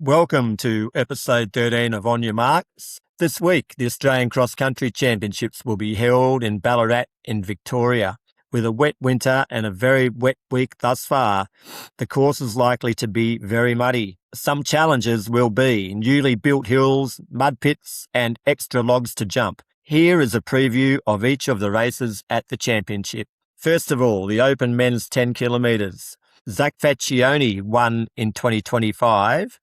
Welcome to episode 13 of On Your Marks. This week, the Australian Cross Country Championships will be held in Ballarat in Victoria. With a wet winter and a very wet week thus far, the course is likely to be very muddy. Some challenges will be newly built hills, mud pits, and extra logs to jump. Here is a preview of each of the races at the championship. First of all, the Open Men's 10 kilometres. Zach Faccioni won in 2025.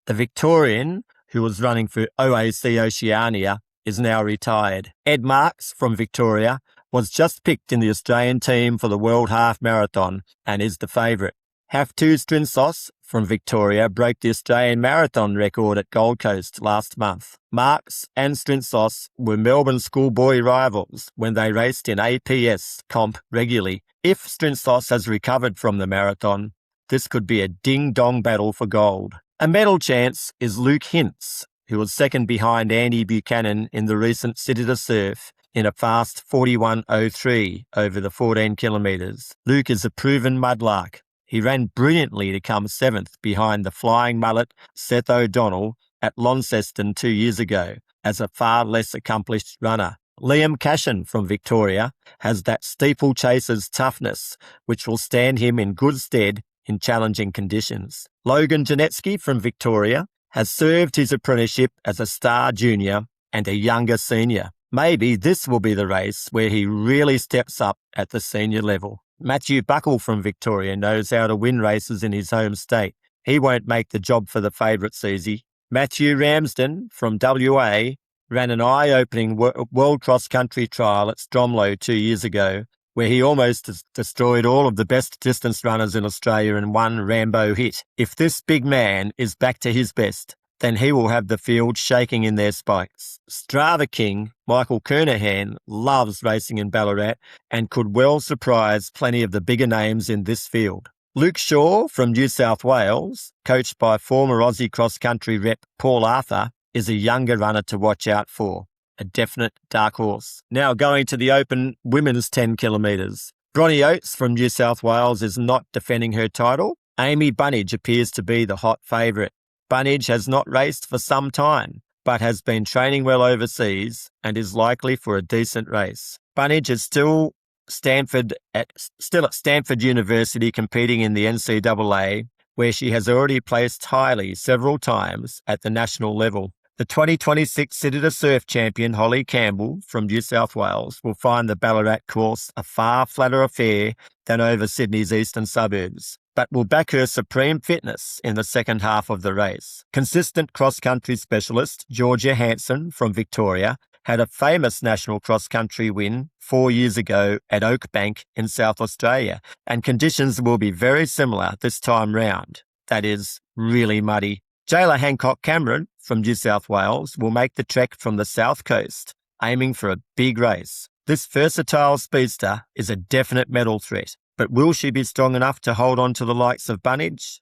The Victorian, who was running for OAC Oceania, is now retired. Ed Marks from Victoria was just picked in the Australian team for the World Half Marathon and is the favourite. Haftu Strinsos from Victoria broke the Australian marathon record at Gold Coast last month. Marks and Strinsos were Melbourne schoolboy rivals when they raced in APS comp regularly. If Strinsos has recovered from the marathon, this could be a ding-dong battle for gold. A medal chance is Luke Hintz, who was second behind Andy Buchanan in the recent City to Surf in a fast 41.03 over the 14 kilometres. Luke is a proven mudlark. He ran brilliantly to come seventh behind the flying mullet Seth O'Donnell at Launceston 2 years ago as a far less accomplished runner. Liam Cashin from Victoria has that steeplechaser's toughness, which will stand him in good stead in challenging conditions. Logan Janetsky from Victoria has served his apprenticeship as a star junior and a younger senior. Maybe this will be the race where he really steps up at the senior level. Matthew Buckle from Victoria knows how to win races in his home state. He won't make the job for the favourites easy. Matthew Ramsden from WA ran an eye-opening World Cross Country trial at Stromlo 2 years ago, where he almost destroyed all of the best distance runners in Australia in one Rambo hit. If this big man is back to his best, then he will have the field shaking in their spikes. Strava King, Michael Kernahan, loves racing in Ballarat and could well surprise plenty of the bigger names in this field. Luke Shaw from New South Wales, coached by former Aussie cross-country rep Paul Arthur, is a younger runner to watch out for. A definite dark horse. Now going to the Open Women's 10 kilometres. Bronnie Oates from New South Wales is not defending her title. Amy Bunnage appears to be the hot favourite. Bunnage has not raced for some time, but has been training well overseas and is likely for a decent race. Bunnage is still at Stanford University competing in the NCAA, where she has already placed highly several times at the national level. The 2026 City to Surf champion Holly Campbell from New South Wales will find the Ballarat course a far flatter affair than over Sydney's eastern suburbs, but will back her supreme fitness in the second half of the race. Consistent cross-country specialist Georgia Hanson from Victoria had a famous national cross-country win 4 years ago at Oakbank in South Australia, and conditions will be very similar this time round. That is, really muddy. Jayla Hancock Cameron from New South Wales will make the trek from the south coast, aiming for a big race. This versatile speedster is a definite medal threat, but will she be strong enough to hold on to the likes of Bunnage?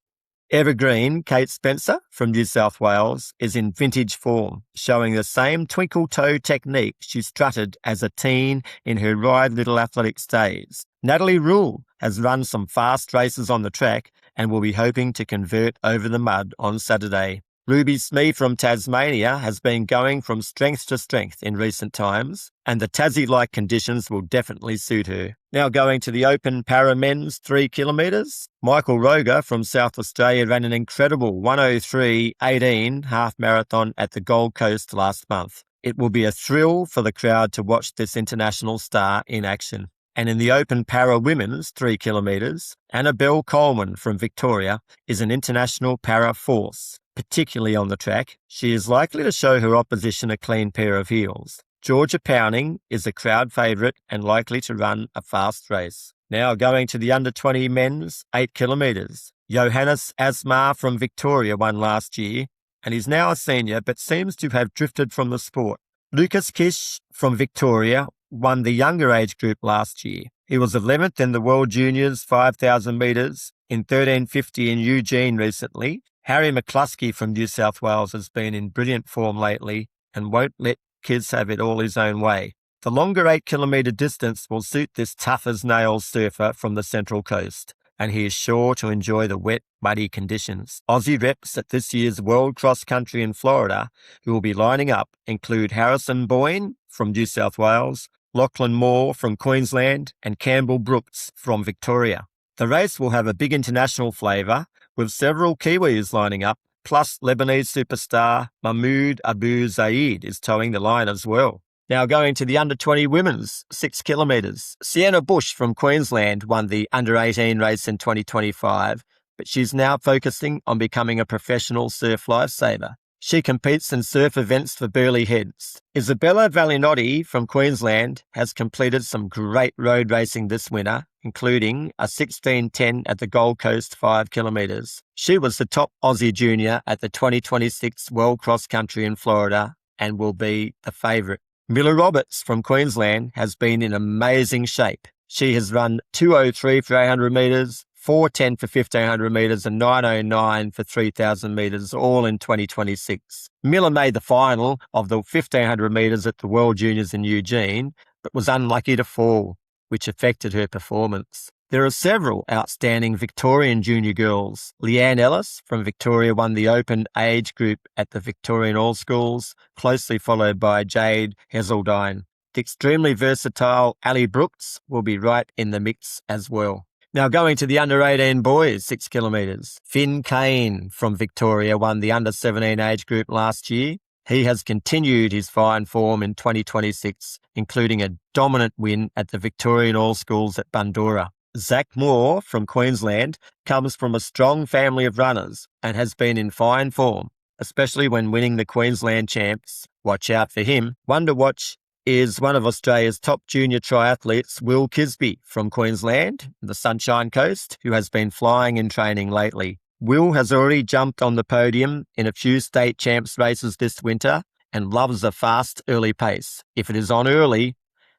Evergreen Kate Spencer from New South Wales is in vintage form, showing the same twinkle-toe technique she strutted as a teen in her Ride Little Athletics days. Natalie Rule has run some fast races on the track and will be hoping to convert over the mud on Saturday. Ruby Smee from Tasmania has been going from strength to strength in recent times, and the Tassie-like conditions will definitely suit her. Now going to the Open Para Men's 3 kilometres. Michael Roger from South Australia ran an incredible 1:03.18 half marathon at the Gold Coast last month. It will be a thrill for the crowd to watch this international star in action. And in the Open Para Women's 3 kilometres, Annabelle Coleman from Victoria is an international para force. Particularly on the track, she is likely to show her opposition a clean pair of heels. Georgia Pounding is a crowd favourite and likely to run a fast race. Now going to the under-20 men's 8 kilometres. Johannes Asmar from Victoria won last year and is now a senior but seems to have drifted from the sport. Lucas Kish from Victoria won the younger age group last year. He was 11th in the World Juniors 5,000 metres in 1350 in Eugene recently. Harry McCluskey from New South Wales has been in brilliant form lately and won't let kids have it all his own way. The longer 8 kilometre distance will suit this tough-as-nails surfer from the Central Coast. and he is sure to enjoy the wet, muddy conditions. Aussie reps at this year's World Cross Country in Florida who will be lining up include Harrison Boyne from New South Wales, Lachlan Moore from Queensland, and Campbell Brooks from Victoria. The race will have a big international flavour, with several Kiwis lining up, plus Lebanese superstar Mahmoud Abu Zaid is towing the line as well. Now going to the under-20 women's 6 kilometres. Sienna Bush from Queensland won the under-18 race in 2025, but she's now focusing on becoming a professional surf lifesaver. She competes in surf events for Burleigh Heads. Isabella Valinotti from Queensland has completed some great road racing this winter, including a 16:10 at the Gold Coast 5 kilometres. She was the top Aussie junior at the 2026 World Cross Country in Florida and will be the favourite. Miller Roberts from Queensland has been in amazing shape. She has run 2:03 for 800 metres, 4:10 for 1,500 metres and 9:09 for 3,000 metres, all in 2026. Miller made the final of the 1,500 metres at the World Juniors in Eugene, but was unlucky to fall, which affected her performance. There are several outstanding Victorian junior girls. Leanne Ellis from Victoria won the open age group at the Victorian All Schools, closely followed by Jade Heseldine. The extremely versatile Ali Brooks will be right in the mix as well. Now going to the under-18 boys 6 kilometres. Finn Kane from Victoria won the under-17 age group last year. He has continued his fine form in 2026, including a dominant win at the Victorian All Schools at Bundoora. Zach Moore from Queensland comes from a strong family of runners and has been in fine form, especially when winning the Queensland champs. Watch out for him. One to watch is one of Australia's top junior triathletes, Will Kisby from Queensland, the Sunshine Coast, who has been flying in training lately. Will has already jumped on the podium in a few state champs races this winter and loves a fast early pace. If it is on early,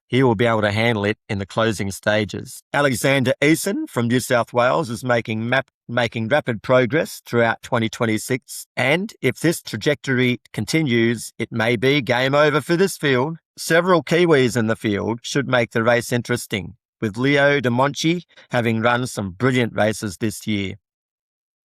he will be able to handle it in the closing stages. Alexander Eason from New South Wales is making rapid progress throughout 2026, and if this trajectory continues, it may be game over for this field. Several Kiwis in the field should make the race interesting, with Leo De Monchi having run some brilliant races this year.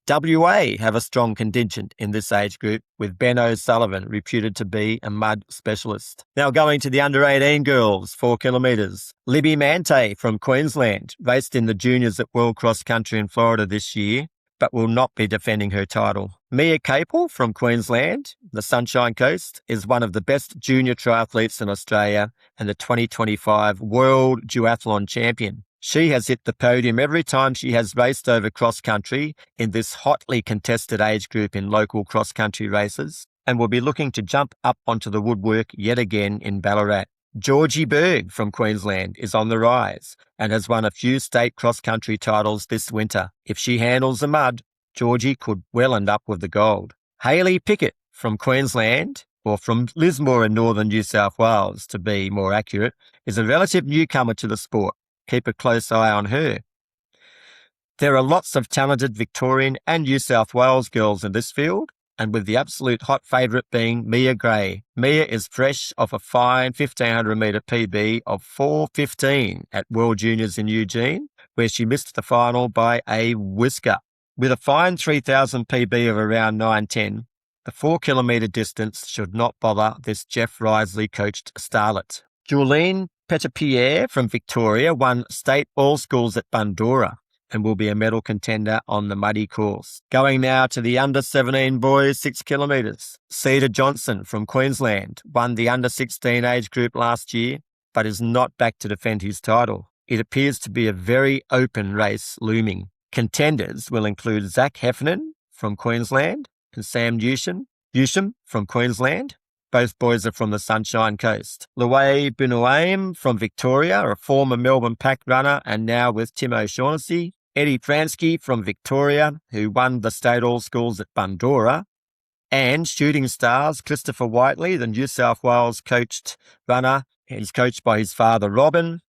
WA have a strong contingent in this age group, with Ben O'Sullivan reputed to be a mud specialist. Now going to the under-18 girls, 4 kilometres. Libby Mante from Queensland raced in the juniors at World Cross Country in Florida this year, but will not be defending her title. Mia Capel from Queensland, the Sunshine Coast, is one of the best junior triathletes in Australia and the 2025 World Duathlon Champion. She has hit the podium every time she has raced over cross-country in this hotly contested age group in local cross-country races and will be looking to jump up onto the woodwork yet again in Ballarat. Georgie Berg from Queensland is on the rise and has won a few state cross-country titles this winter. If she handles the mud, Georgie could well end up with the gold. Hayley Pickett from Queensland, or from Lismore in northern New South Wales to be more accurate, is a relative newcomer to the sport. Keep a close eye on her. There are lots of talented Victorian and New South Wales girls in this field, and with the absolute hot favourite being Mia Gray. Mia is fresh off a fine 1,500 metre PB of 4:15 at World Juniors in Eugene, where she missed the final by a whisker. With a fine 3,000 PB of around 9:10, the 4 kilometre distance should not bother this Jeff Risley coached starlet. Julene Petitpierre from Victoria won state all schools at Bundoora and will be a medal contender on the muddy course. Going now to the under-17 boys 6 kilometres. Cedar Johnson from Queensland won the under-16 age group last year, but is not back to defend his title. It appears to be a very open race looming. Contenders will include Zach Heffernan from Queensland and Sam Newsham from Queensland. Both boys are from the Sunshine Coast. Louay Bunuaim from Victoria, a former Melbourne Pack runner and now with Tim O'Shaughnessy. Eddie Pransky from Victoria, who won the state all schools at Bundoora. And shooting stars, Christopher Whiteley, the New South Wales coached runner. He's coached by his father, Robin.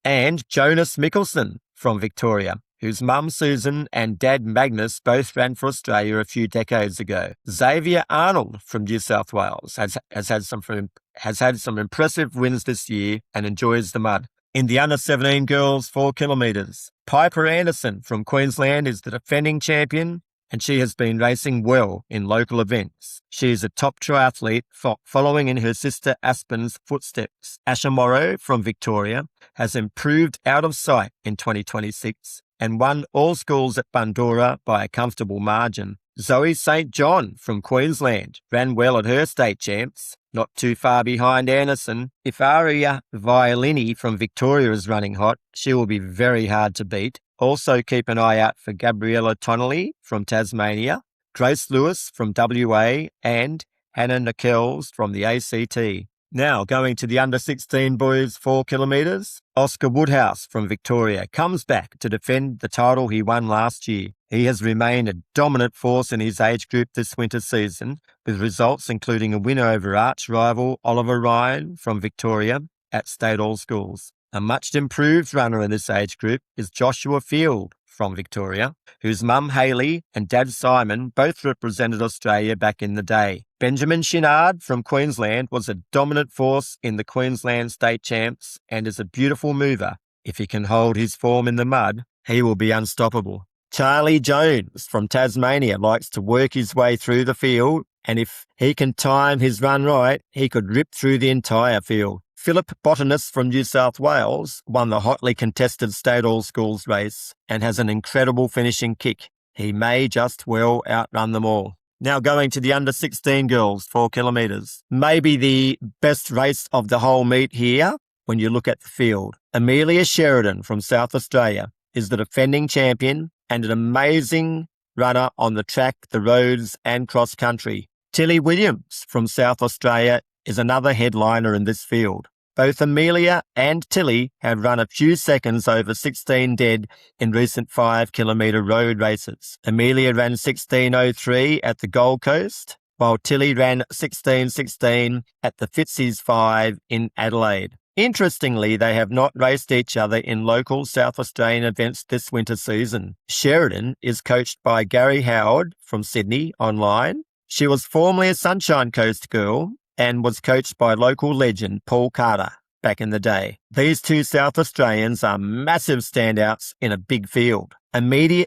And Jonas Mickelson from Victoria, whose mum Susan and dad Magnus both ran for Australia a few decades ago. Xavier Arnold from New South Wales has had some impressive wins this year and enjoys the mud. In the under-17 girls 4 kilometres, Piper Anderson from Queensland is the defending champion, and she has been racing well in local events. She is a top triathlete following in her sister Aspen's footsteps. Asha Morrow from Victoria has improved out of sight in 2026 and won all schools at Bundoora by a comfortable margin. Zoe St. John from Queensland ran well at her state champs, not too far behind Anderson. If Aria Violini from Victoria is running hot, she will be very hard to beat. Also keep an eye out for Gabriella Tonnelly from Tasmania, Grace Lewis from WA, and Hannah Nichols from the ACT. Now, going to the under-16 boys 4 kilometres, Oscar Woodhouse from Victoria comes back to defend the title he won last year. He has remained a dominant force in his age group this winter season, with results including a win over arch rival Oliver Ryan from Victoria at State All Schools. A much improved runner in this age group is Joshua Field from Victoria, whose mum Hayley and dad Simon both represented Australia back in the day. Benjamin Chinard from Queensland was a dominant force in the Queensland State Champs and is a beautiful mover. If he can hold his form in the mud, he will be unstoppable. Charlie Jones from Tasmania likes to work his way through the field, and if he can time his run right, he could rip through the entire field. Philip Botanist from New South Wales won the hotly contested State All Schools race and has an incredible finishing kick. He may just well outrun them all. Now going to the under-16 girls 4 kilometres. Maybe the best race of the whole meet here when you look at the field. Amelia Sheridan from South Australia is the defending champion and an amazing runner on the track, the roads and cross country. Tilly Williams from South Australia is another headliner in this field. Both Amelia and Tilly have run a few seconds over 16 dead in recent 5 kilometre road races. Amelia ran 16:03 at the Gold Coast, while Tilly ran 16:16 at the Fitzy's 5 in Adelaide. Interestingly, they have not raced each other in local South Australian events this winter season. Sheridan is coached by Gary Howard from Sydney online. She was formerly a Sunshine Coast girl and was coached by local legend Paul Carter back in the day. These two South Australians are massive standouts in a big field. Amelia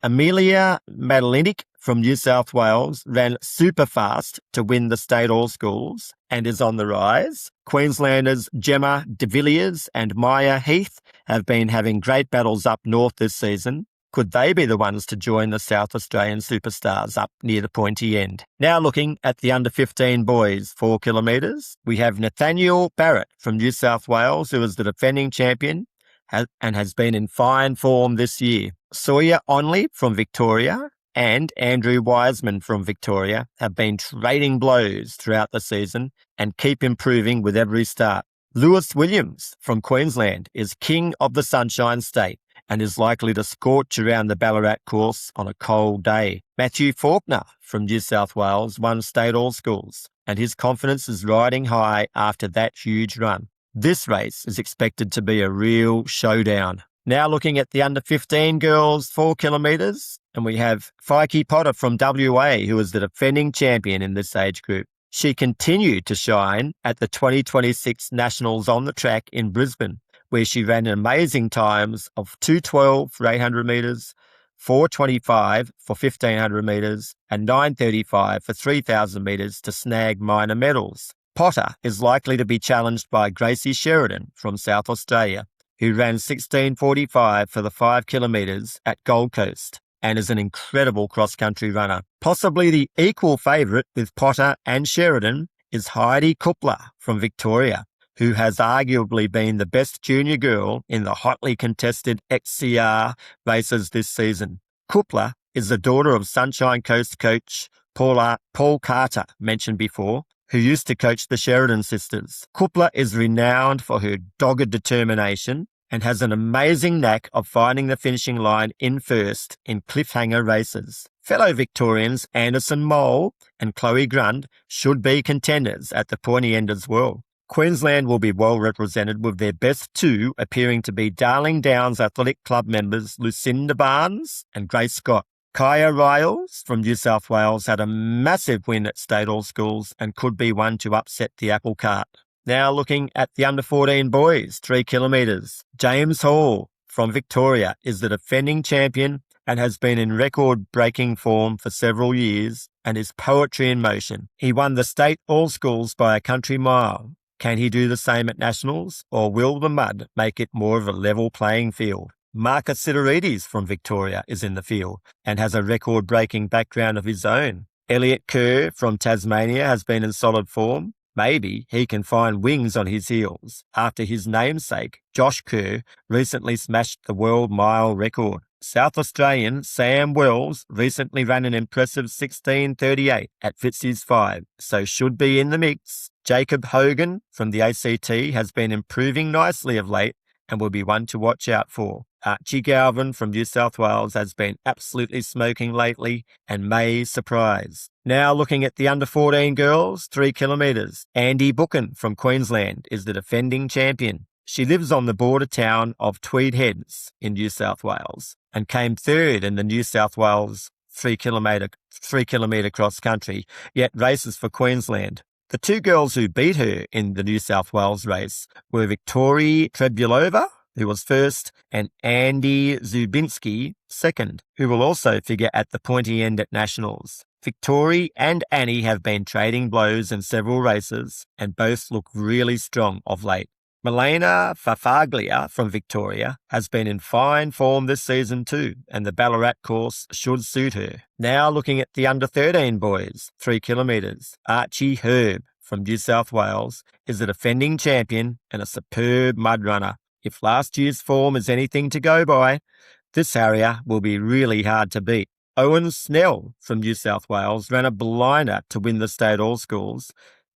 Madalinic from New South Wales ran super fast to win the State All Schools and is on the rise. Queenslanders Gemma de Villiers and Maya Heath have been having great battles up north this season. Could they be the ones to join the South Australian superstars up near the pointy end? Now looking at the under-15 boys 4 kilometres, we have Nathaniel Barrett from New South Wales, who is the defending champion and has been in fine form this year. Sawyer Onley from Victoria and Andrew Wiseman from Victoria have been trading blows throughout the season and keep improving with every start. Lewis Williams from Queensland is king of the Sunshine State and is likely to scorch around the Ballarat course on a cold day. Matthew Faulkner from New South Wales won State All Schools, and his confidence is riding high after that huge run. This race is expected to be a real showdown. Now looking at the under-15 girls 4 kilometres, and we have Fikey Potter from WA, who is the defending champion in this age group. She continued to shine at the 2026 Nationals on the track in Brisbane, where she ran amazing times of 2:12 for 800 metres, 4:25 for 1,500 metres, and 9:35 for 3,000 metres to snag minor medals. Potter is likely to be challenged by Gracie Sheridan from South Australia, who ran 16:45 for the 5 kilometres at Gold Coast and is an incredible cross-country runner. Possibly the equal favourite with Potter and Sheridan is Heidi Kuppler from Victoria, who has arguably been the best junior girl in the hotly contested XCR races this season. Kuppler is the daughter of Sunshine Coast coach Paul Carter, mentioned before, who used to coach the Sheridan sisters. Kuppler is renowned for her dogged determination and has an amazing knack of finding the finishing line in first in cliffhanger races. Fellow Victorians Anderson Mole and Chloe Grund should be contenders at the pointy end as well. Queensland will be well represented with their best two appearing to be Darling Downs Athletic Club members Lucinda Barnes and Grace Scott. Kaya Riles from New South Wales had a massive win at State All Schools and could be one to upset the apple cart. Now looking at the under 14 boys, 3 kilometres. James Hall from Victoria is the defending champion and has been in record-breaking form for several years and is poetry in motion. He won the state all-schools by a country mile. Can he do the same at nationals, or will the mud make it more of a level playing field? Marcus Sidorides from Victoria is in the field and has a record-breaking background of his own. Elliot Kerr from Tasmania has been in solid form. Maybe he can find wings on his heels after his namesake, Josh Kerr, recently smashed the world mile record. South Australian Sam Wells recently ran an impressive 16:38 at Fitz's 5, so should be in the mix. Jacob Hogan from the ACT has been improving nicely of late and will be one to watch out for. Archie Galvin from New South Wales has been absolutely smoking lately and may surprise. Now looking at the under 14 girls, 3 kilometres. Andy Buchan from Queensland is the defending champion. She lives on the border town of Tweed Heads in New South Wales and came third in the New South Wales 3 kilometre cross country, yet races for Queensland. The two girls who beat her in the New South Wales race were Victoria Trebulova, who was first, and Andy Zubinski, second, who will also figure at the pointy end at nationals. Victoria and Annie have been trading blows in several races and both look really strong of late. Milena Fafaglia from Victoria has been in fine form this season too, and the Ballarat course should suit her. Now looking at the under 13 boys, 3 kilometres. Archie Herb from New South Wales is the defending champion and a superb mud runner. If last year's form is anything to go by, this harrier will be really hard to beat. Owen Snell from New South Wales ran a blinder to win the state all-schools,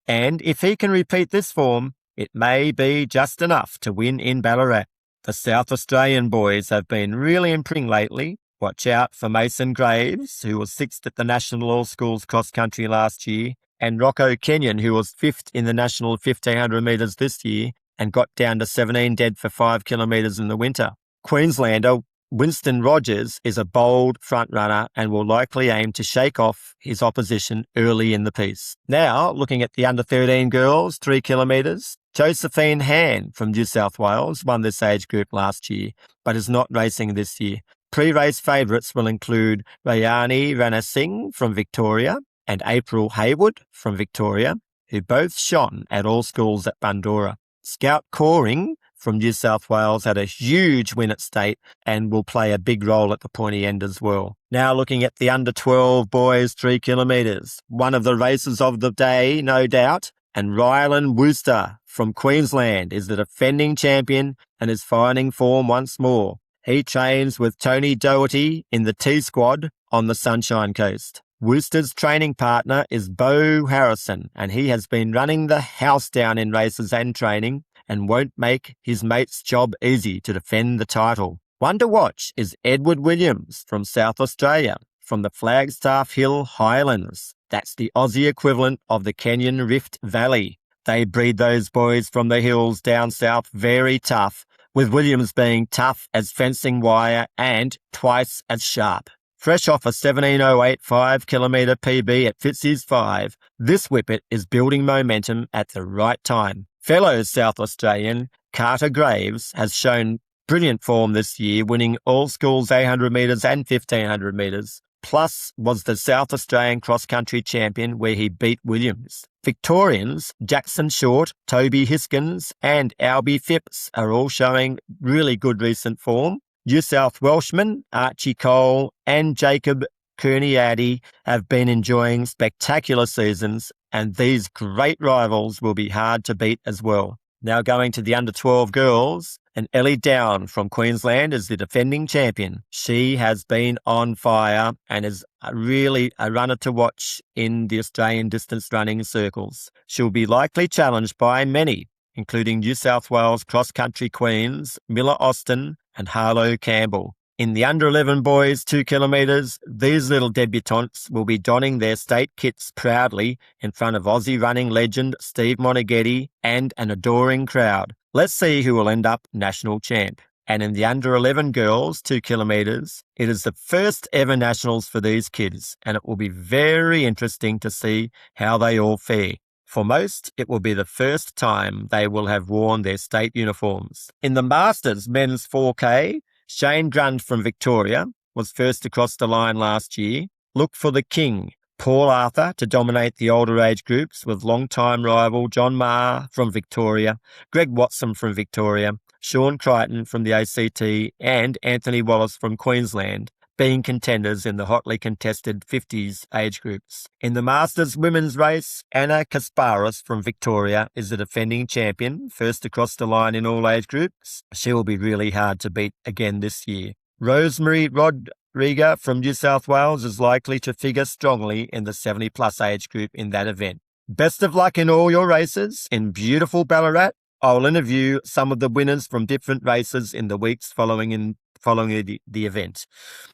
and if he can repeat this form, it may be just enough to win in Ballarat. The South Australian boys have been really improving lately. Watch out for Mason Graves, who was 6th at the National All-Schools cross-country last year, and Rocco Kenyon, who was 5th in the National 1500 metres this year and got down to 17 dead for 5 kilometres in the winter. Queenslander Winston Rogers is a bold front runner and will likely aim to shake off his opposition early in the piece. Now, looking at the under 13 girls, 3 kilometres. Josephine Han from New South Wales won this age group last year, but is not racing this year. Pre-race favourites will include Rayani Ranasinghe from Victoria and April Haywood from Victoria, who both shone at all schools at Bundoora. Scout Coring from New South Wales had a huge win at state and will play a big role at the pointy end as well. Now looking at the under 12 boys, 3 kilometres. One of the races of the day, no doubt, and Rylan Wooster from Queensland is the defending champion and is finding form once more. He trains with Tony Doherty in the T-Squad on the Sunshine Coast. Wooster's training partner is Bo Harrison, and he has been running the house down in races and training and won't make his mate's job easy to defend the title. One to watch is Edward Williams from South Australia, from the Flagstaff Hill Highlands. That's the Aussie equivalent of the Kenyan Rift Valley. They breed those boys from the hills down south very tough, with Williams being tough as fencing wire and twice as sharp. Fresh off a 17:08 5-kilometre PB at Fitz's 5, this whippet is building momentum at the right time. Fellow South Australian Carter Graves has shown brilliant form this year, winning all schools 800 metres and 1500 metres, plus was the South Australian cross-country champion where he beat Williams. Victorians Jackson Short, Toby Hiskins and Albie Phipps are all showing really good recent form. New South Welshman Archie Cole and Jacob Kearney-Addy have been enjoying spectacular seasons, and these great rivals will be hard to beat as well. Now going to the under-12 girls, and Ellie Down from Queensland is the defending champion. She has been on fire and is really a runner to watch in the Australian distance running circles. She'll be likely challenged by many, including New South Wales cross-country queens Miller Austin and Harlow Campbell. In the under-11 boys 2 kilometres, these little debutantes will be donning their state kits proudly in front of Aussie running legend Steve Monaghetti and an adoring crowd. Let's see who will end up national champ. And in the under-11 girls 2 kilometres, it is the first ever nationals for these kids, and it will be very interesting to see how they all fare. For most, it will be the first time they will have worn their state uniforms. In the Masters men's 4K, Shane Drund from Victoria was first across the line last year. Look for the King, Paul Arthur, to dominate the older age groups, with long-time rival John Maher from Victoria, Greg Watson from Victoria, Sean Crichton from the ACT, and Anthony Wallace from Queensland being contenders in the hotly contested 50s age groups. In the Masters women's race, Anna Kasparis from Victoria is the defending champion, first across the line in all age groups. She will be really hard to beat again this year. Rosemary Rodriguez from New South Wales is likely to figure strongly in the 70-plus age group in that event. Best of luck in all your races. In beautiful Ballarat, I'll interview some of the winners from different races in the weeks following the event.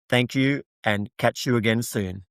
Thank you, and catch you again soon.